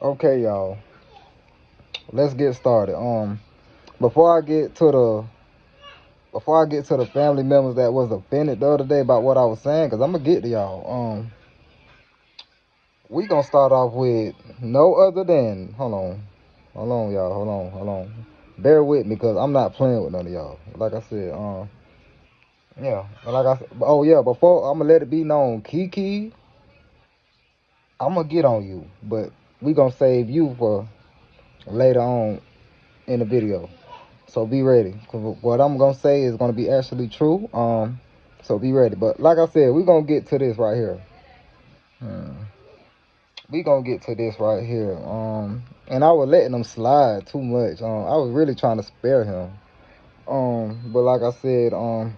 Okay, y'all. Let's get started. Before I get to the family members that was offended the other day about what I was saying, cause I'm gonna get to y'all. We gonna start off with no other than hold on, y'all, hold on. Bear with me, cause I'm not playing with none of y'all. Like I said, yeah, like I said, oh yeah, before I'm gonna let it be known, Kiki, I'm gonna get on you, but we gonna save you for later on in the video. So be ready. 'Cause what I'm gonna say is gonna be actually true. So be ready. But like I said, we're gonna get to this right here. Hmm. We gonna get to this right here. And I was letting him slide too much. I was really trying to spare him. But like I said, mm,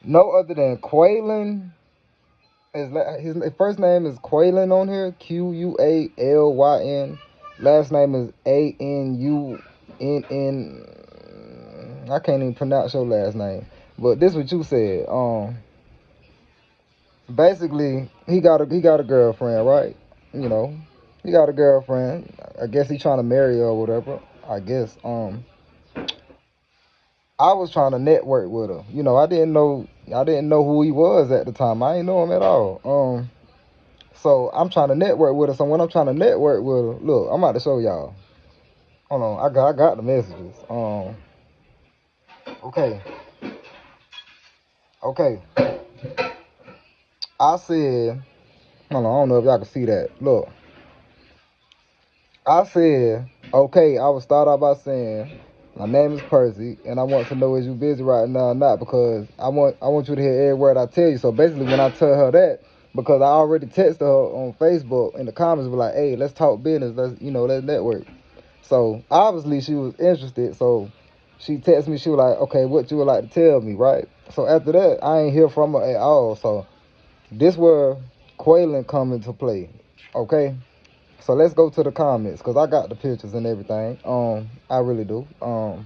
no other than Quaylin. His first name is Quaylin on here. Qualyn. Last name is Anunnn. I can't even pronounce your last name. But this what you said. Basically he got a girlfriend, right? You know, he got a girlfriend. I guess he trying to marry her or whatever. I guess. I was trying to network with her. You know, I didn't know who he was at the time. I ain't know him at all. So I'm trying to network with her. So when I'm trying to network with her, look, I'm about to show y'all. Hold on, I got the messages. Okay, okay. I said, hold on, I don't know if y'all can see that. Look, I said, okay. I would start off by saying, my name is Percy, and I want to know is you busy right now or not, because I want you to hear every word I tell you. So basically, when I tell her that, because I already texted her on Facebook in the comments, be like, hey, let's talk business. Let's network. So obviously she was interested. So she texted me. She was like, "Okay, what you would like to tell me, right?" So after that, I ain't hear from her at all. So this where Quaylin come into play. Okay. So let's go to the comments because I got the pictures and everything. I really do. So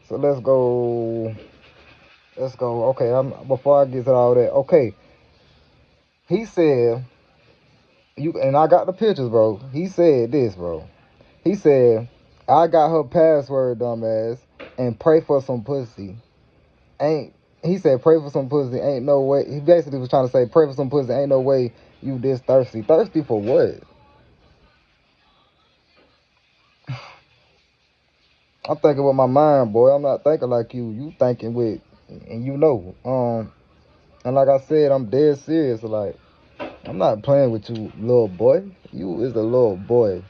let's go. Let's go. Okay. Before I get to all that. Okay. He said and I got the pictures, bro. He said this, bro. He said, I got her password, dumbass, and pray for some pussy. Ain't He said pray for some pussy. Ain't no way. He basically was trying to say pray for some pussy. Ain't no way you this thirsty. Thirsty for what? I'm thinking with my mind, boy. I'm not thinking like you. You thinking with, and you know. And like I said, I'm dead serious. Like I'm not playing with you, little boy. You is a little boy.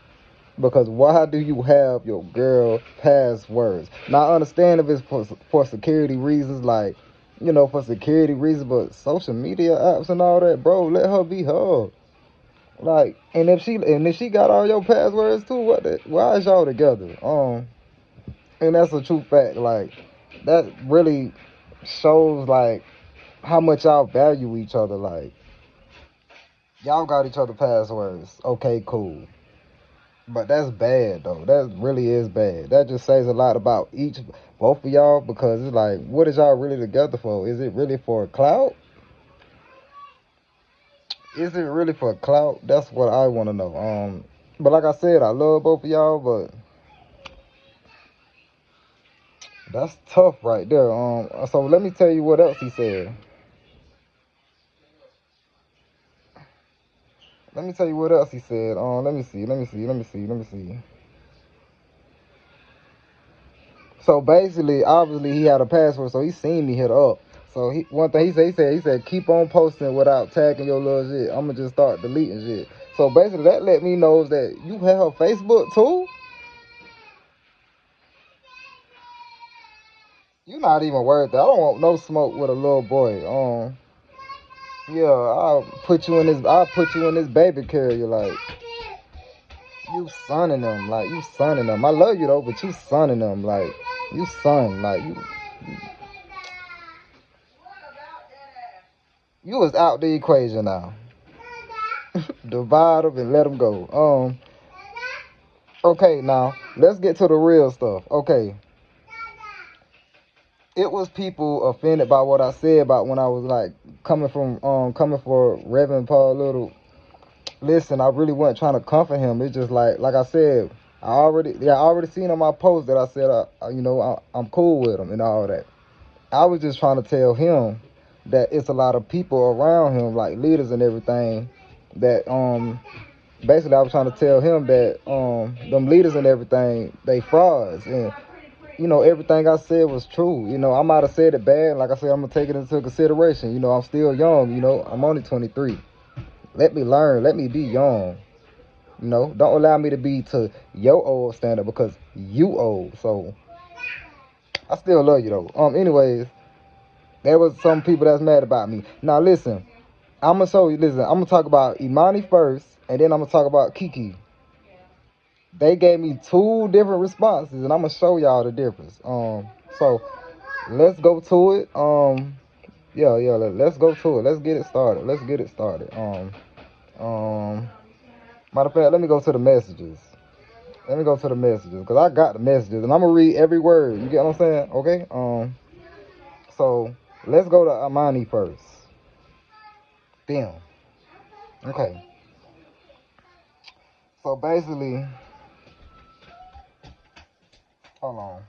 Because why do you have your girl passwords? Now I understand if it's for security reasons, like for security reasons, but social media apps and all that, bro, let her be her. Like, and if she got all your passwords too, why is y'all together? And that's a true fact. Like, that really shows like how much y'all value each other. Like, y'all got each other passwords. Okay, cool. But that's bad though. That really is bad. That just says a lot about both of y'all, because it's like, what is y'all really together for? Is it really for clout? Is it really for clout? That's what I want to know. But like I said, I love both of y'all, but that's tough right there. So let me tell you what else he said. Let me tell you what else he said. Let me see. Let me see. Let me see. Let me see. So basically, obviously, he had a password, so he seen me hit up. So one thing he said, keep on posting without tagging your little shit. I'ma just start deleting shit. So basically, that let me know that you had her Facebook too. You not even worth it. I don't want no smoke with a little boy. Yeah, I'll put you in this baby carrier, like you sonning them, like you sonning them. I love you though, but you sonning them, like you son, like you was out the equation now. Divide them and let them go. Okay, now let's get to the real stuff. Okay, it was people offended by what I said about when I was like coming for Reverend Paul Little. listen, I really wasn't trying to comfort him. It's just like I said, I already seen on my post that I said, I'm cool with him and all that. I was just trying to tell him that it's a lot of people around him, like leaders and everything, that basically I was trying to tell him that them leaders and everything, they frauds. And everything I said was true. I might have said it bad. Like I said, I'm gonna take it into consideration. I'm still young. I'm only 23. Let me learn. Let me be young. Don't allow me to be to your old standard because you old. So I still love you though. Anyways, there was some people that's mad about me. Now listen, I'm gonna show you. Listen, I'm gonna talk about Imani first, and then I'm gonna talk about Kiki. They gave me two different responses, and I'm gonna show y'all the difference. So let's go to it. Yeah. Let's go to it. Let's get it started. Let's get it started. Matter of fact, let me go to the messages. Let me go to the messages because I got the messages, and I'm gonna read every word. You get what I'm saying? Okay. So let's go to Amani first. Damn. Okay. So basically, hold on.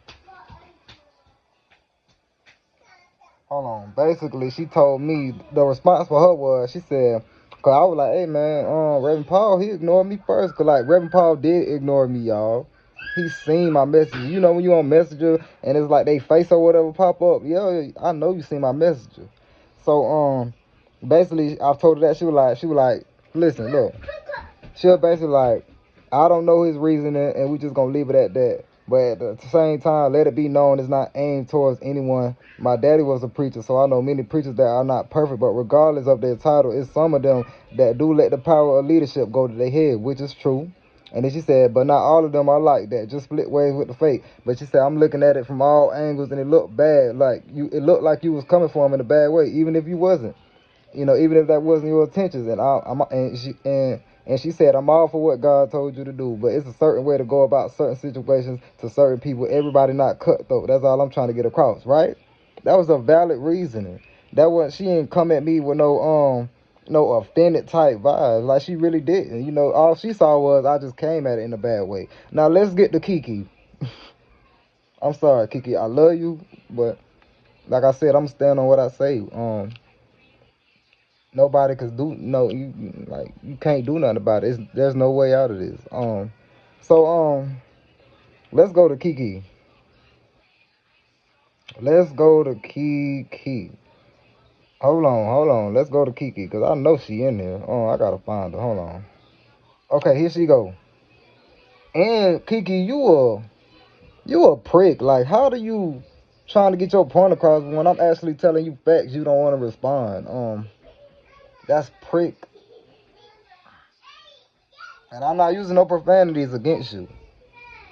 Hold on. Basically, she told me the response for her was she said, cause I was like, hey man, Reverend Paul, he ignored me first. Cause like Reverend Paul did ignore me, y'all. He seen my message. When you on Messenger and it's like they face or whatever pop up. Yeah, I know you seen my messenger. So basically I told her that she was like, listen, look. She was basically like, I don't know his reasoning, and we just gonna leave it at that. But at the same time, let it be known it's not aimed towards anyone. My daddy was a preacher, so I know many preachers that are not perfect, but regardless of their title, it's some of them that do let the power of leadership go to their head, which is true. And then she said, but not all of them are like that. Just split ways with the fate. But she said, I'm looking at it from all angles, and it looked bad. It looked like you was coming for him in a bad way, even if you wasn't. Even if that wasn't your intentions. And she said, I'm all for what God told you to do, but it's a certain way to go about certain situations to certain people. Everybody not cutthroat. That's all I'm trying to get across, right? That was a valid reasoning. That was She didn't come at me with no offended type vibes. Like she really didn't. All she saw was I just came at it in a bad way. Now let's get to Kiki. I'm sorry, Kiki. I love you, but like I said, I'm standing on what I say. Nobody could do no you can't do nothing about it. There's no way out of this. So let's go to Kiki. Let's go to Kiki. Hold on. Let's go to Kiki because I know she in there. I gotta find her. Hold on. Okay, here she go. And Kiki, you a prick. Like, how do you trying to get your point across when I'm actually telling you facts? You don't want to respond. That's prick. And I'm not using no profanities against you.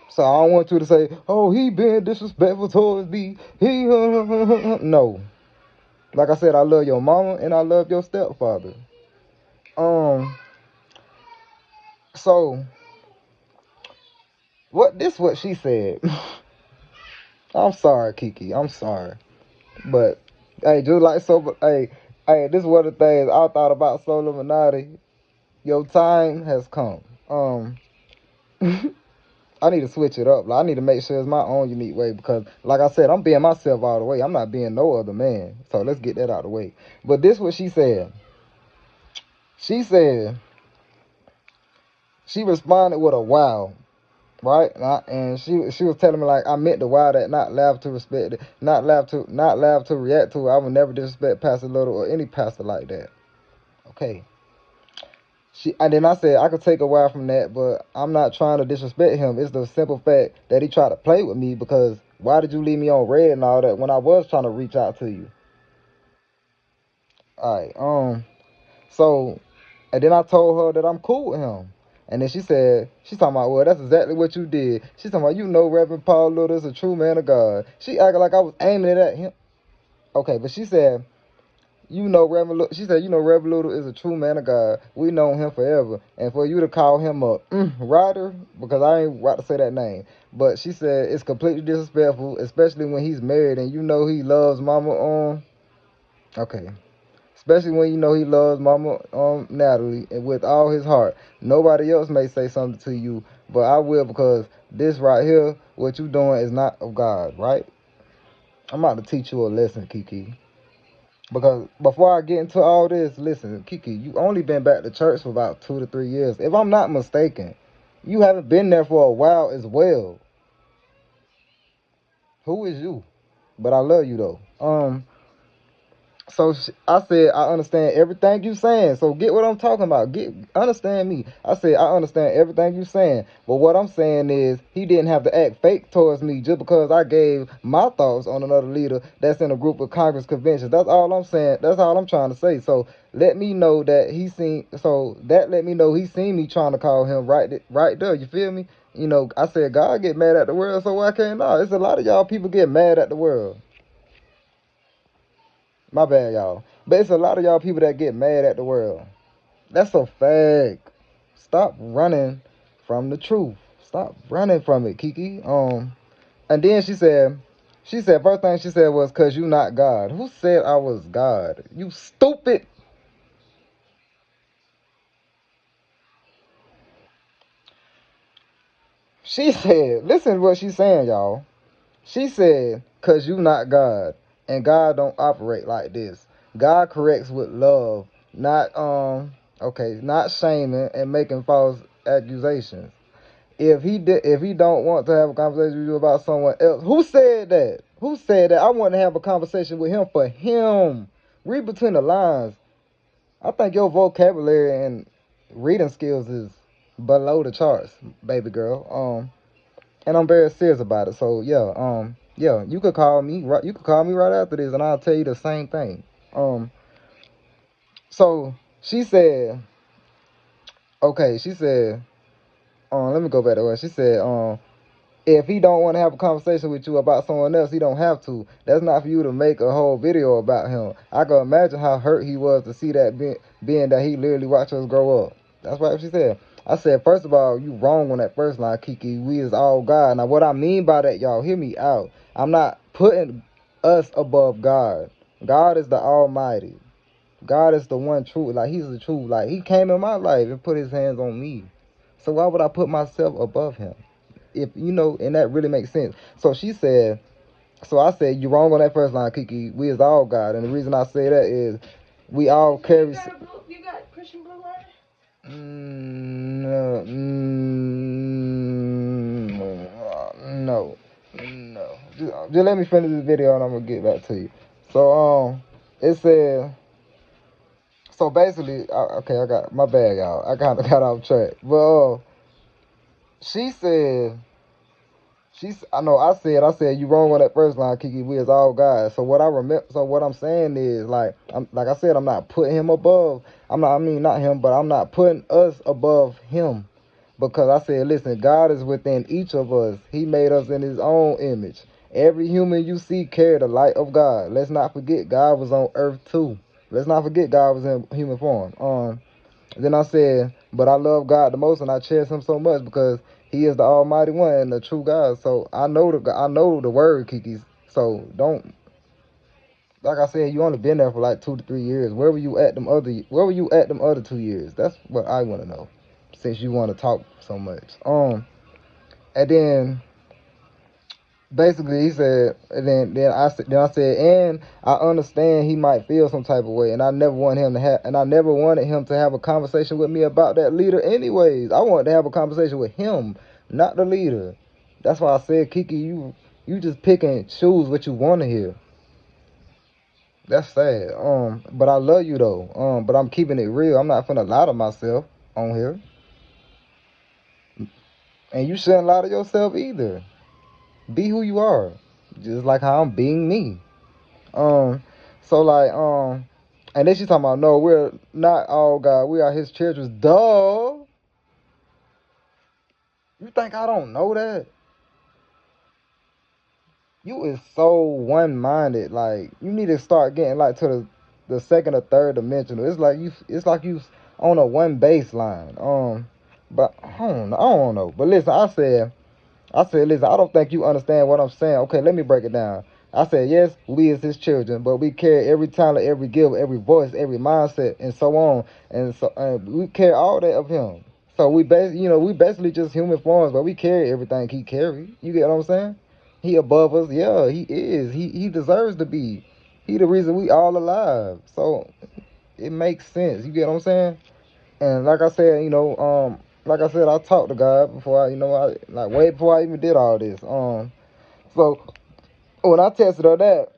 So I don't want you to say, "Oh, he been disrespectful towards me." No. Like I said, I love your mama and I love your stepfather. Um. So what she said. I'm sorry, Kiki. I'm sorry, but hey, just like so. Hey. This is one of the things I thought about Soul Illuminati. Your time has come. I need to switch it up. Like, I need to make sure it's my own unique way because, like I said, I'm being myself all the way. I'm not being no other man. So let's get that out of the way. But this what she said. She said she responded with a wow, right? And she was telling me like I meant the wow that not laugh to respect it, not laugh to react to. I would never disrespect Pastor Little or any pastor like that. Okay. And then I said I could take a while from that, but I'm not trying to disrespect him. It's the simple fact that he tried to play with me because why did you leave me on red and all that when I was trying to reach out to you? All right. So, and then I told her that I'm cool with him. And then she's talking about, well, that's exactly what you did. She's talking about, Reverend Paul Little is a true man of God. She acted like I was aiming it at him. Okay, but she said, she said, Reverend Little is a true man of God. We known him forever. And for you to call him a writer, because I ain't about to say that name, but she said it's completely disrespectful, especially when he's married and he loves mama. Okay. especially when you know he loves Mama Natalie and with all his heart. Nobody else may say something to you, but I will, because this right here, what you doing is not of God, right? I'm about to teach you a lesson, Kiki. Because before I get into all this, listen, Kiki, you only been back to church for about 2 to 3 years. If I'm not mistaken, you haven't been there for a while as well. Who is you? But I love you though. So I said I understand everything you saying. So get what I'm talking about. Understand me. I said I understand everything you saying. But what I'm saying is he didn't have to act fake towards me just because I gave my thoughts on another leader that's in a group of Congress conventions. That's all I'm saying. That's all I'm trying to say. So let me know that he seen. So that let me know he seen me trying to call him right there. You feel me? You know, I said God get mad at the world, so why can't I? It's a lot of y'all people get mad at the world. My bad, y'all. But it's a lot of y'all people that get mad at the world. That's a fact. Stop running from the truth. Stop running from it, Kiki. And then she said, first thing she said was, "Cause you not God." Who said I was God? You stupid. She said, listen to what she's saying, y'all. She said, "Cause you not God, and God don't operate like this. God corrects with love, not okay, not shaming and making false accusations. If he don't want to have a conversation with you about someone else, who said that? Who said that? I want to have a conversation with him for him. Read between the lines. I think your vocabulary and reading skills is below the charts, baby girl. And I'm very serious about it. So yeah, you could call me right. You could call me right after this, and I'll tell you the same thing. Um, so she said, okay, she said, let me go back to what she said. If he don't want to have a conversation with you about someone else, he don't have to. That's not for you to make a whole video about him. I can imagine how hurt he was to see that being that he literally watched us grow up. That's what she said. I said, first of all, you wrong on that first line, Kiki. We is all God. Now, what I mean by that, y'all, hear me out. I'm not putting us above God. God is the Almighty. God is the one true. Like, he's the truth. Like, he came in my life and put his hands on me. So why would I put myself above him? If you know, and that really makes sense. So she said, so I said, you wrong on that first line, Kiki. We is all God. And the reason I say that is we all carry. You got Christian blue on it? No, no. Just let me finish this video and I'm gonna get back to you. So it said. So basically, okay, I got my bad, y'all. I kind of got off track, but she said. I said you wrong on that first line, Kiki. We is all guys. So what I remember, so what I'm saying is, like I said, I'm not putting him above. I mean, not him, but I'm not putting us above him, because I said, listen, God is within each of us. He made us in His own image. Every human you see carried the light of God. Let's not forget God was on earth too. Let's not forget God was in human form. Then I said, but I love God the most, and I cherish Him so much because He is the Almighty One and the true God. So I know the word, Kiki. So don't, like I said, you only been there for like 2 to 3 years. Where were you at them other? Where were you at them other 2 years? That's what I want to know. Since you want to talk so much. And then basically he said, and then I said, and I understand he might feel some type of way, and I never wanted him to have a conversation with me about that leader anyways. I wanted to have a conversation with him, not the leader. That's why I said, Kiki, you just pick and choose what you want to hear. That's sad. But I love you though. But I'm keeping it real. I'm not finna lie to myself on here, and you shouldn't lie to yourself either. Be who you are, just like how I'm being me. Um, so like, and then she's talking about, no, we're not all God. We are His children. Duh. You think I don't know that? You is so one-minded. Like, you need to start getting like to the second or third dimensional. It's like you on a one baseline. But I don't know. But listen, I said, listen, I don't think you understand what I'm saying. Okay, let me break it down. I said, yes, we as his children, but we carry every talent, every gift, every voice, every mindset, and so on. And so we carry all that of him. So we basically just human forms, but we carry everything he carry. You get what I'm saying? He above us. Yeah, he is. He deserves to be. He the reason we all alive. So it makes sense. You get what I'm saying? And like I said, like I said, I talked to God before I like way before I even did all this. So when I texted her that,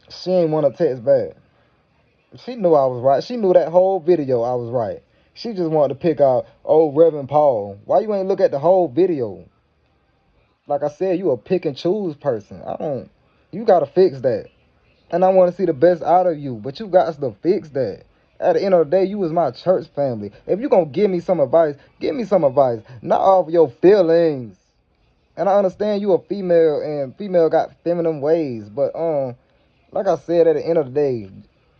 she ain't want to text back. She knew I was right. She knew that whole video I was right. She just wanted to pick out old Reverend Paul. Why you ain't look at the whole video? Like I said, you a pick and choose person. I don't. You gotta fix that. And I want to see the best out of you, but you got to fix that. At the end of the day, you was my church family. If you gonna give me some advice, give me some advice, not off your feelings. And I understand you a female, and female got feminine ways, but like I said, at the end of the day,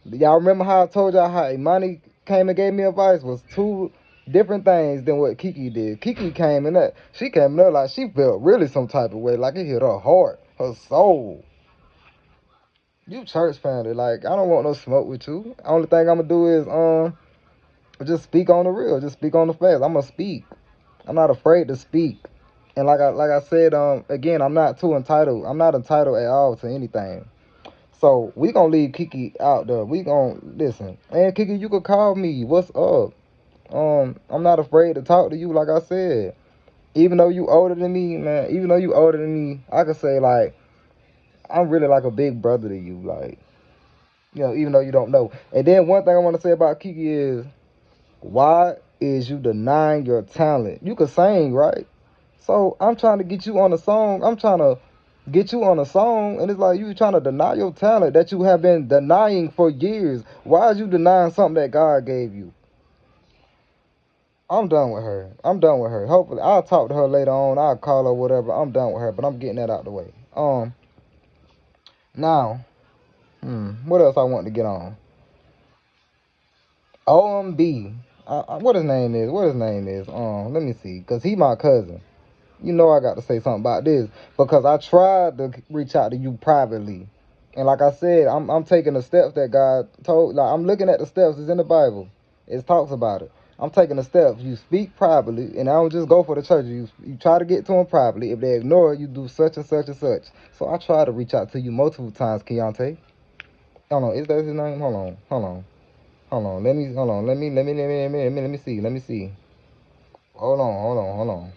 y'all remember how I told y'all how Imani came and gave me advice was two different things than what Kiki did. Kiki came in that she came in there like she felt really some type of way, like it hit her heart, her soul. You church family, like I don't want no smoke with you. Only thing I'm gonna do is just speak on the real, just speak on the facts. I'm gonna speak. I'm not afraid to speak. And like I said, again, I'm not too entitled. I'm not entitled at all to anything. So we gonna leave Kiki out there. We gonna listen. And Kiki, you could call me. What's up? I'm not afraid to talk to you. Like I said, even though you older than me, man. Even though you older than me, I could say like I'm really like a big brother to you. Like even though you don't know. And then one thing I want to say about Kiki is, why is you denying your talent? You could sing, right? So I'm trying to get you on a song. I'm trying to get you on a song, and it's like you trying to deny your talent that you have been denying for years. Why is you denying something that God gave you? I'm done with her. I'm done with her. Hopefully, I'll talk to her later on. I'll call her, whatever. I'm done with her, but I'm getting that out the way. Now, what else I want to get on? OMB. What his name is? What his name is? Let me see, cause he my cousin. You know I got to say something about this because I tried to reach out to you privately, and like I said, I'm taking the steps that God told. Like I'm looking at the steps. It's in the Bible. It talks about it. I'm taking the steps. You speak privately, and I don't just go for the church. You try to get to them privately. If they ignore it, you do such and such and such. So I try to reach out to you multiple times, Keontae. Hold on, is that his name? Hold on. Hold on. Let me see. Let me see. Hold on.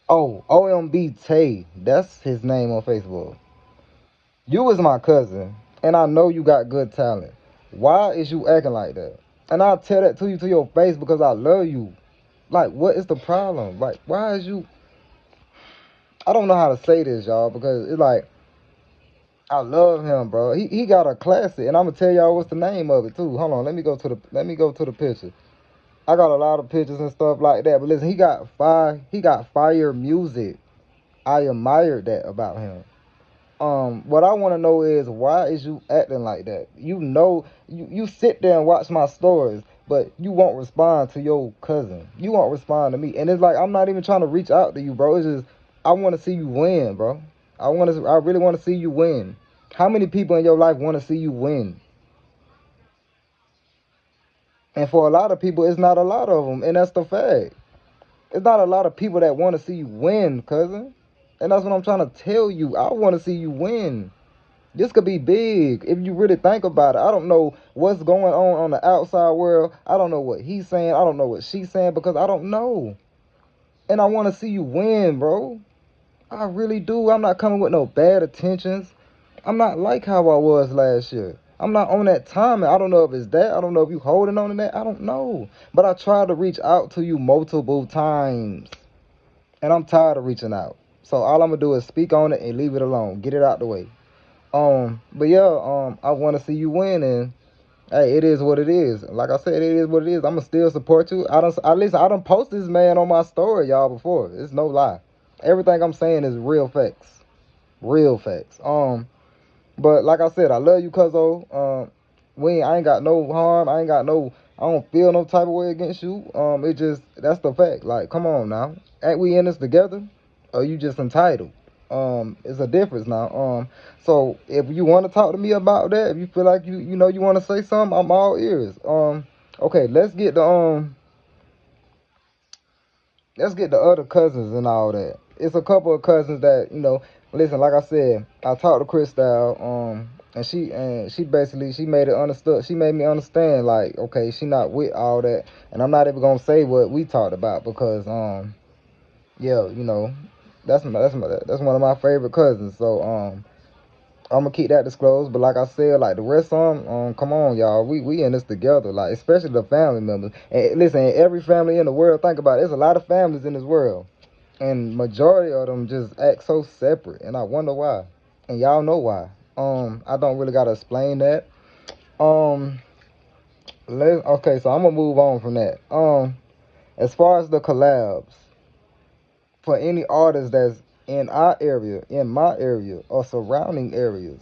Oh, OMB Tay. That's his name on Facebook. You was my cousin, and I know you got good talent. Why is you acting like that? And I'll tell that to you to your face because I love you. Like, what is the problem? Like, why is you... I don't know how to say this, y'all, because it's like, I love him, bro. He got a classic, and I'm gonna tell y'all what's the name of it too. Hold on, let me go to the picture. I got a lot of pictures and stuff like that, but listen, he got fire music. I admired that about him. What I want to know is why is you acting like that? You sit there and watch my stories, but you won't respond to your cousin. You won't respond to me, and it's like I'm not even trying to reach out to you, bro. It's just I want to see you win, bro. I really want to see you win. How many people in your life want to see you win? And for a lot of people, it's not a lot of them, and that's the fact. It's not a lot of people that want to see you win, cousin. And that's what I'm trying to tell you. I want to see you win. This could be big if you really think about it. I don't know what's going on the outside world. I don't know what he's saying. I don't know what she's saying because I don't know. And I want to see you win, bro. I really do. I'm not coming with no bad intentions. I'm not like how I was last year. I'm not on that timing. I don't know if it's that. I don't know if you holding on to that. I don't know. But I tried to reach out to you multiple times. And I'm tired of reaching out. So all I'm going to do is speak on it and leave it alone. Get it out the way. But yeah, I want to see you win, and hey, it is what it is. Like I said, it is what it is. I'ma still support you. I done posted this man on my story, y'all, before. It's no lie. Everything I'm saying is real facts. Real facts. But like I said, I love you, cuzzo. I ain't got no harm. I don't feel no type of way against you. That's the fact. Like, come on now. Ain't we in this together? Or you just entitled? It's a difference now. So if you want to talk to me about that, if you feel like you know you want to say something, I'm all ears. Okay, let's get the other cousins and all that. It's a couple of cousins that listen. Like I said, I talked to Crystal, and she basically she made it understood. She made me understand, like, okay, she not with all that, and I'm not even gonna say what we talked about because yeah, that's one of my favorite cousins. So I'm gonna keep that disclosed. But like I said, like the rest of them, come on, y'all, we in this together. Like especially the family members. And listen, every family in the world, think about it. There's a lot of families in this world, and majority of them just act so separate. And I wonder why. And y'all know why. I don't really gotta explain that. Um, okay, so I'm gonna move on from that. As far as the collabs, for any artist that's in our area, in my area, or surrounding areas,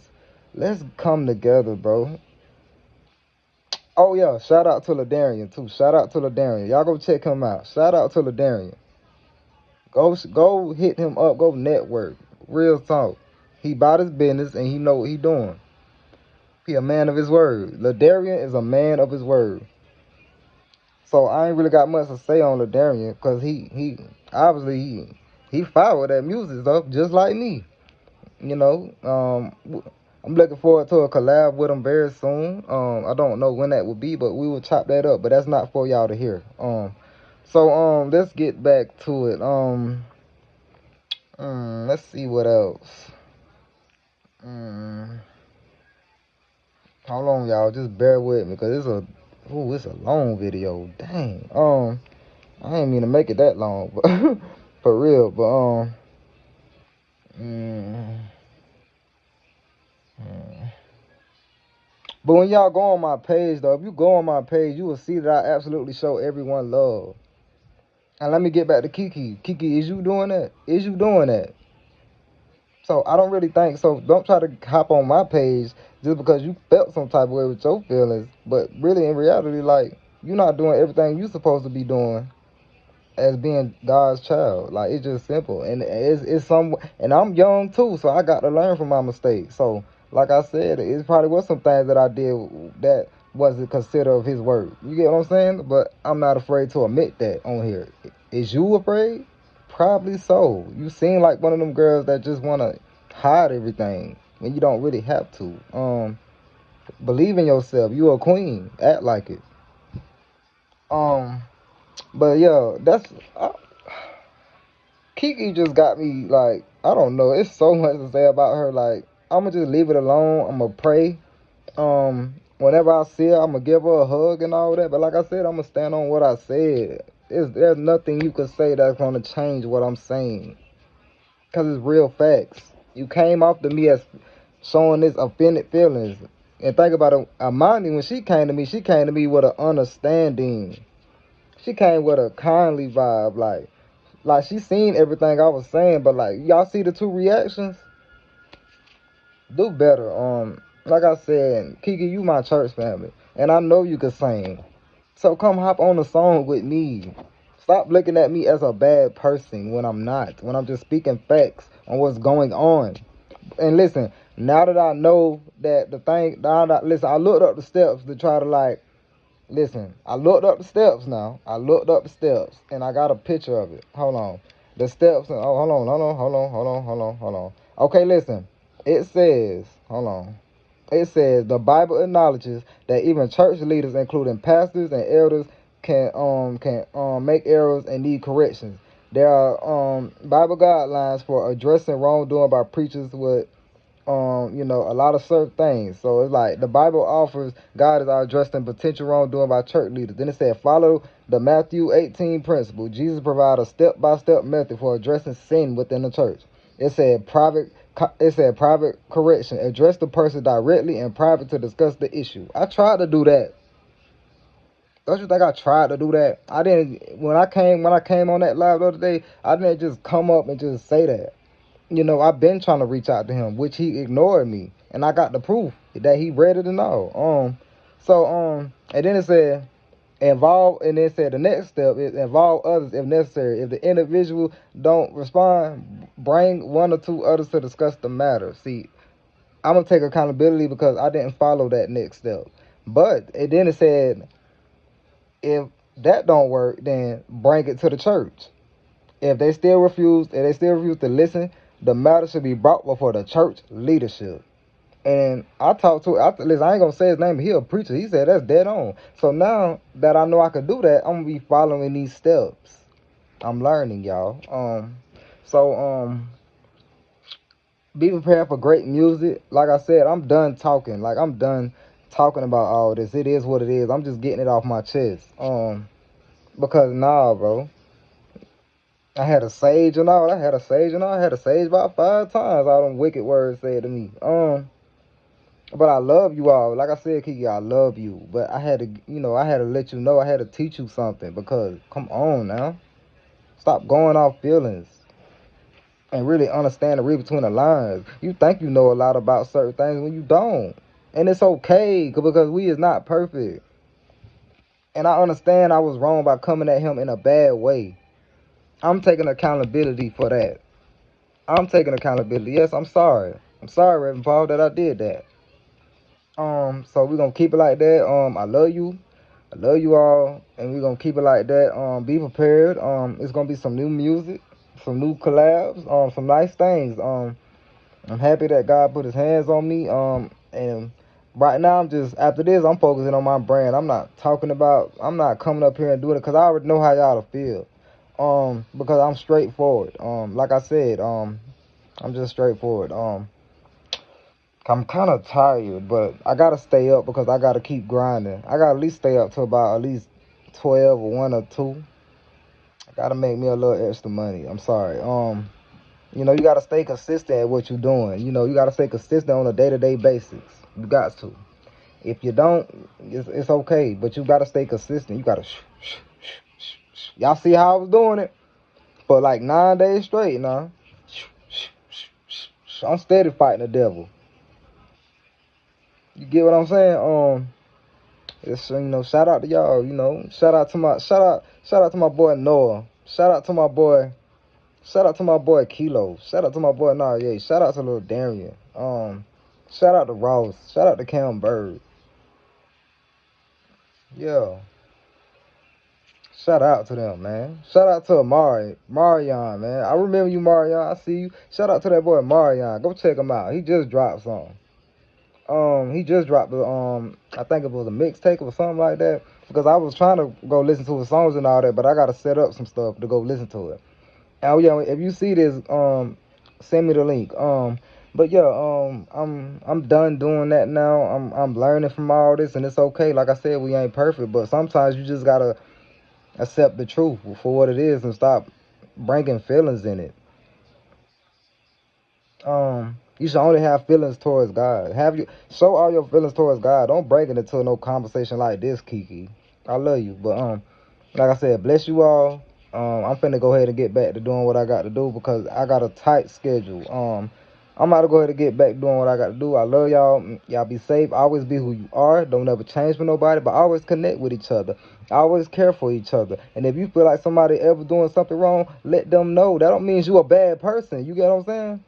let's come together, bro. Oh yeah, shout out to Ladarian too. Shout out to Ladarian. Y'all go check him out. Shout out to Ladarian. Go hit him up. Go network. Real talk. He about his business and he know what he doing. He a man of his word. Ladarian is a man of his word. So I ain't really got much to say on Ladarian because he obviously he followed that music stuff just like me. You know, I'm looking forward to a collab with him very soon. I don't know when that will be, but we will chop that up. But that's not for y'all to hear. So let's get back to it. Let's see what else. Um, Hold on, y'all. Just bear with me, cause it's a long video. Dang. I ain't mean to make it that long, but for real. But mm, mm. But when y'all go on my page, though, if you go on my page, you will see that I absolutely show everyone love. And let me get back to Kiki. Kiki, is you doing that? Is you doing that? So I don't really think so. Don't try to hop on my page just because you felt some type of way with your feelings. But really, in reality, like you're not doing everything you're supposed to be doing as being God's child. Like it's just simple, and it's some. And I'm young too, so I got to learn from my mistakes. So, like I said, it probably was some things that I did that wasn't considered of His word. You get what I'm saying? But I'm not afraid to admit that on here. Is you afraid? Probably so. You seem like one of them girls that just want to hide everything when you don't really have to. Believe in yourself. You a queen. Act like it. Um, but yeah, Kiki just got me like I don't know. It's so much to say about her. Like I'ma just leave it alone. I'ma pray. Whenever I see her, I'ma give her a hug and all that. But like I said, I'ma stand on what I said. There's nothing you could say that's gonna change what I'm saying. Cause it's real facts. You came off to me as showing this offended feelings. And think about it, Amani, when she came to me with an understanding. She came with a kindly vibe, like she seen everything I was saying, but like y'all see the two reactions? Do better. Like I said, Kiki, you my church family. And I know you can sing. So come hop on the song with me. Stop looking at me as a bad person when I'm not. When I'm just speaking facts on what's going on. And listen, now that I know that the thing, listen, I looked up the steps to try to like, listen, I looked up the steps now. I looked up the steps and I got a picture of it. Hold on. The steps, oh, hold on. Okay, listen. It says, hold on. It says the Bible acknowledges that even church leaders, including pastors and elders, can make errors and need corrections. There are Bible guidelines for addressing wrongdoing by preachers with a lot of certain things. So it's like the Bible offers God is addressing potential wrongdoing by church leaders. Then it said follow the Matthew 18 principle. Jesus provided a step-by-step method for addressing sin within the church. It said private correction. Address the person directly in private to discuss the issue. I tried to do that. Don't you think I tried to do that? I didn't when I came on that live the other day, I didn't just come up and just say that. I've been trying to reach out to him, which he ignored me, and I got the proof that he read it and all. And then it said, Involve, and then said the next step is involve others if necessary. If the individual don't respond, bring one or two others to discuss the matter. See, I'm gonna take accountability because I didn't follow that next step. But then it said if that don't work, then bring it to the church. If they still refuse to listen, the matter should be brought before the church leadership. And I talked to, listen, I ain't gonna say his name, he a preacher. He said that's dead on. So now that I know I could do that, I'm gonna be following these steps. I'm learning, y'all. Be prepared for great music. Like I said, I'm done talking. Like I'm done talking about all this. It is what it is. I'm just getting it off my chest. Because nah, bro. I had a sage and all. I had a sage and all. I had a sage about 5 times. All them wicked words said to me. But I love you all. Like I said, Kiki, I love you. But I had to, I had to let you know. I had to teach you something because, come on now. Stop going off feelings and really understand and read between the lines. You think you know a lot about certain things when you don't. And it's okay because we is not perfect. And I understand I was wrong by coming at him in a bad way. I'm taking accountability for that. I'm taking accountability. Yes, I'm sorry. I'm sorry, Reverend Paul, that I did that. So we're gonna keep it like that. I love you. I love you all, and we're gonna keep it like that. Be prepared. It's gonna be some new music, some new collabs, some nice things. I'm happy that God put his hands on me. And right now I'm just after this, I'm focusing on my brand. I'm not coming up here and doing it because I already know how y'all feel. Because I'm straightforward. Like I said, I'm just straightforward. I'm kind of tired, but I gotta stay up because I gotta keep grinding. I gotta at least stay up to about at least 12 or 1 or 2. I gotta make me a little extra money. I'm sorry. You gotta stay consistent at what you're doing. You gotta stay consistent on a day-to-day basis. You got to. If you don't, it's okay, but you gotta stay consistent. You gotta y'all see how I was doing it for like 9 days straight now. I'm steady fighting the devil. You get what I'm saying? It's, shout out to y'all. Shout out to my boy Noah. Shout out to my boy Kilo. Shout out to my boy Narier. Shout out to little Darian. Shout out to Ross. Shout out to Cam Bird. Yeah. Shout out to them, man. Shout out to Marion, man. I remember you, Marion. I see you. Shout out to that boy Marion. Go check him out. He just dropped something. He just dropped the I think it was a mixtape or something like that. Because I was trying to go listen to his songs and all that, but I gotta set up some stuff to go listen to it. Oh yeah, if you see this, send me the link. But yeah, I'm done doing that now. I'm learning from all this, and it's okay. Like I said, we ain't perfect, but sometimes you just gotta accept the truth for what it is and stop bringing feelings in it. You should only have feelings towards God. Show all your feelings towards God. Don't bring it into no conversation like this, Kiki. I love you, but like I said, bless you all. I'm finna go ahead and get back to doing what I got to do because I got a tight schedule. I'm about to go ahead and get back doing what I got to do. I love y'all. Y'all be safe. Always be who you are. Don't ever change for nobody, but always connect with each other. Always care for each other. And if you feel like somebody ever doing something wrong, let them know. That don't mean you a bad person. You get what I'm saying?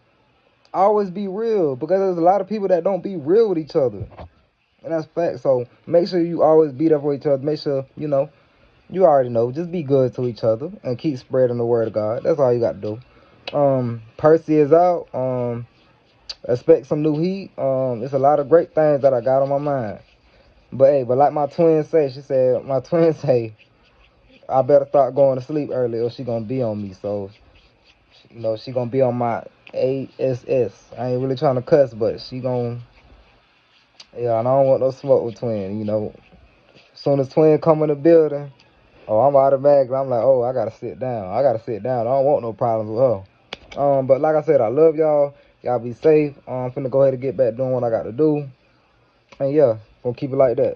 Always be real because there's a lot of people that don't be real with each other. And that's fact. So make sure you always be there for each other. Make sure, you already know. Just be good to each other and keep spreading the word of God. That's all you got to do. Percy is out. Expect some new heat. It's a lot of great things that I got on my mind. But hey, but like my twin say, my twin say, I better start going to sleep early or she gonna be on me. So, she gonna be on my ASS. I ain't really trying to cuss, but she gonna, yeah, and I don't want no smoke with twin. As soon as twin come in the building, oh, I'm automatically, I'm like, oh, I gotta sit down. I don't want no problems with her. But like I said, I love y'all. Y'all be safe. I'm finna go ahead and get back doing what I got to do. And yeah, gonna keep it like that.